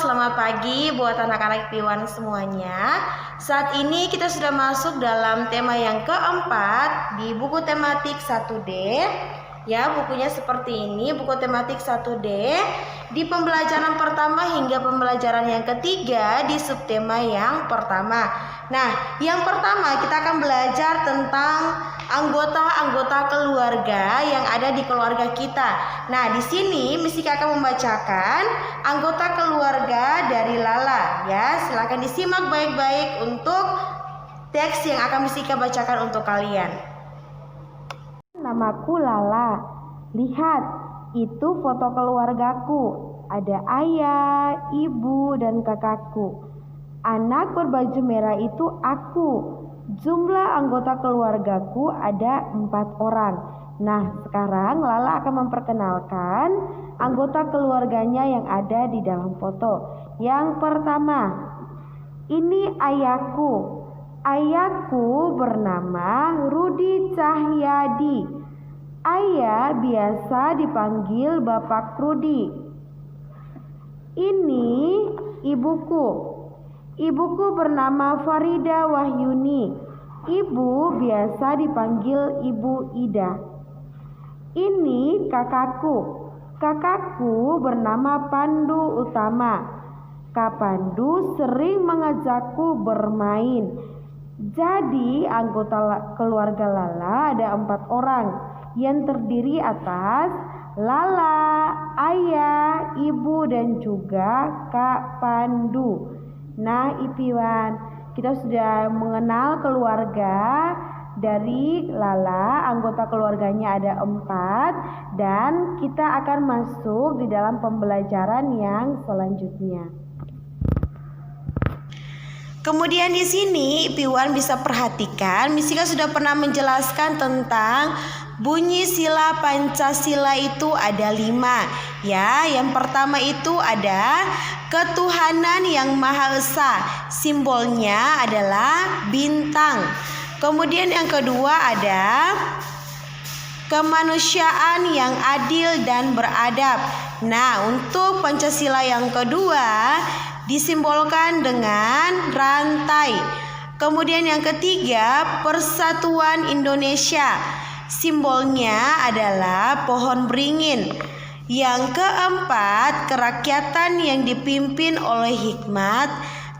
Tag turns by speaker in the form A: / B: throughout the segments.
A: selamat pagi buat anak-anak Piwan semuanya. Saat ini kita sudah masuk dalam tema yang keempat di buku tematik 1D. Ya, bukunya seperti ini, buku tematik 1D. Di pembelajaran pertama hingga pembelajaran yang ketiga di subtema yang pertama. Nah, yang pertama kita akan belajar tentang anggota-anggota keluarga yang ada di keluarga kita. Nah, di sini Misika akan membacakan anggota keluarga dari Lala. Ya, silakan disimak baik-baik untuk teks yang akan Misika bacakan untuk kalian.
B: Namaku Lala. Lihat, itu foto keluargaku. Ada ayah, ibu, dan kakakku. Anak berbaju merah itu aku. Jumlah anggota keluargaku ada 4 orang. Nah, sekarang Lala akan memperkenalkan anggota keluarganya yang ada di dalam foto. Yang pertama, ini ayahku. Ayahku bernama Rudi Cahyadi. Ayah biasa dipanggil Bapak Rudi. Ini ibuku. Ibuku bernama Farida Wahyuni. Ibu biasa dipanggil Ibu Ida. Ini kakakku. Kakakku bernama Pandu Utama. Kak Pandu sering mengajakku bermain. Jadi anggota keluarga Lala ada 4 orang yang terdiri atas Lala, ayah, ibu, dan juga Kak Pandu. Nah, Ipiwan, kita sudah mengenal keluarga dari Lala, anggota keluarganya ada 4, dan kita akan masuk di dalam pembelajaran yang selanjutnya.
A: Kemudian di sini Ipiwan bisa perhatikan, Misika sudah pernah menjelaskan tentang bunyi sila Pancasila itu ada 5. Ya, yang pertama itu ada ketuhanan yang Maha Esa. Simbolnya adalah bintang. Kemudian yang kedua ada kemanusiaan yang adil dan beradab. Nah, untuk Pancasila yang kedua disimbolkan dengan rantai. Kemudian yang ketiga, Persatuan Indonesia. Simbolnya adalah pohon beringin. Yang keempat, kerakyatan yang dipimpin oleh hikmat,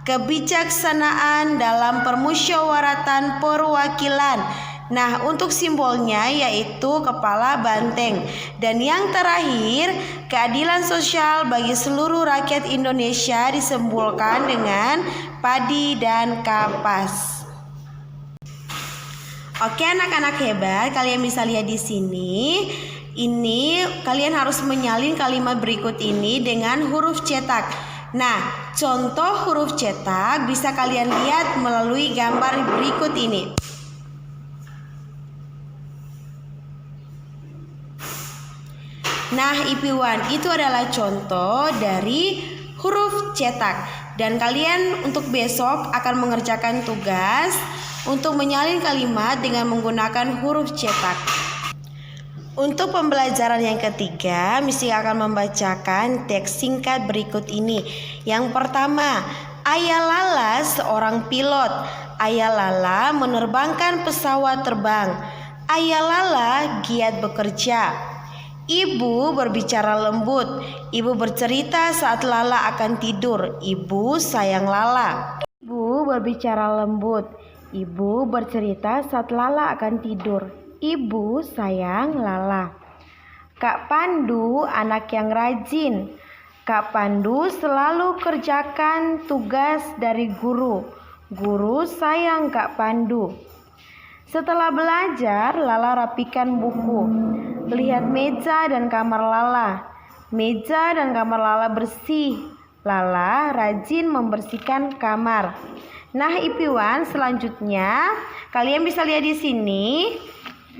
A: kebijaksanaan dalam permusyawaratan perwakilan. Nah, untuk simbolnya yaitu kepala banteng. Dan yang terakhir, keadilan sosial bagi seluruh rakyat Indonesia disimbolkan dengan padi dan kapas. Oke, anak-anak hebat, kalian bisa lihat di sini. Ini kalian harus menyalin kalimat berikut ini dengan huruf cetak. Nah, contoh huruf cetak bisa kalian lihat melalui gambar berikut ini. Nah, Ipiwan, itu adalah contoh dari huruf cetak. Dan kalian untuk besok akan mengerjakan tugas untuk menyalin kalimat dengan menggunakan huruf cetak. Untuk pembelajaran yang ketiga, Misika akan membacakan teks singkat berikut ini. Yang pertama, Ayah Lala seorang pilot. Ayah Lala menerbangkan pesawat terbang. Ayah Lala giat bekerja. Ibu berbicara lembut. Ibu bercerita saat Lala akan tidur. Ibu sayang Lala.
B: Ibu berbicara lembut. Ibu bercerita saat Lala akan tidur. Ibu sayang Lala. Kak Pandu anak yang rajin. Kak Pandu selalu kerjakan tugas dari guru. Guru sayang Kak Pandu. Setelah belajar, Lala rapikan buku. Lihat meja dan kamar Lala. Meja dan kamar Lala bersih. Lala rajin membersihkan kamar. Nah, Ipiwan, selanjutnya kalian bisa lihat di sini.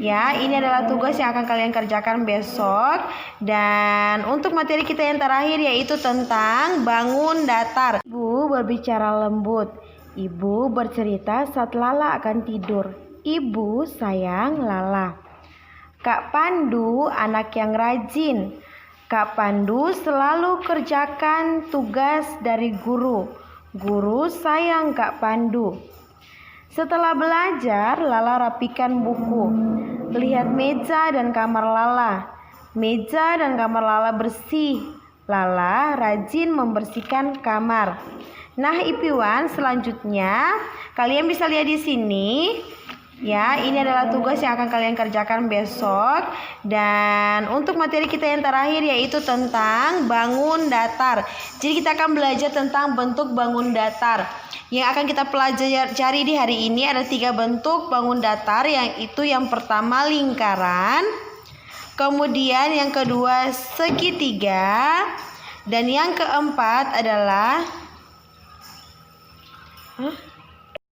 B: Ya, ini adalah tugas yang akan kalian kerjakan besok. Dan untuk materi kita yang terakhir yaitu tentang bangun datar. Ibu berbicara lembut. Ibu bercerita saat Lala akan tidur. Ibu sayang Lala. Kak Pandu anak yang rajin. Kak Pandu selalu kerjakan tugas dari guru. Guru sayang Kak Pandu. Setelah belajar, Lala rapikan buku. Lihat meja dan kamar Lala. Meja dan kamar Lala bersih. Lala rajin membersihkan kamar. Nah, Ipiwan, selanjutnya kalian bisa lihat di sini. Ya, ini adalah tugas yang akan kalian kerjakan besok. Dan untuk materi kita yang terakhir yaitu tentang bangun datar. Jadi kita akan belajar tentang bentuk bangun datar. Yang akan kita pelajari di hari ini ada 3 bentuk bangun datar, yang pertama lingkaran, kemudian yang kedua segitiga, dan yang keempat adalah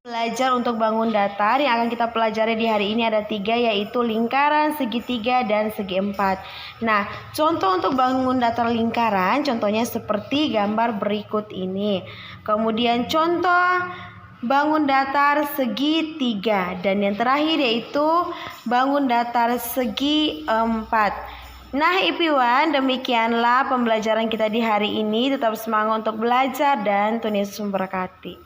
B: belajar untuk bangun datar. Yang akan kita pelajari di hari ini ada 3, yaitu lingkaran, segitiga, dan segi empat. Nah, contoh untuk bangun datar lingkaran contohnya seperti gambar berikut ini. Kemudian contoh bangun datar segitiga, dan yang terakhir yaitu bangun datar segi empat. Nah, Ipiwan, demikianlah pembelajaran kita di hari ini. Tetap semangat untuk belajar dan Tuhan Yesus memberkati.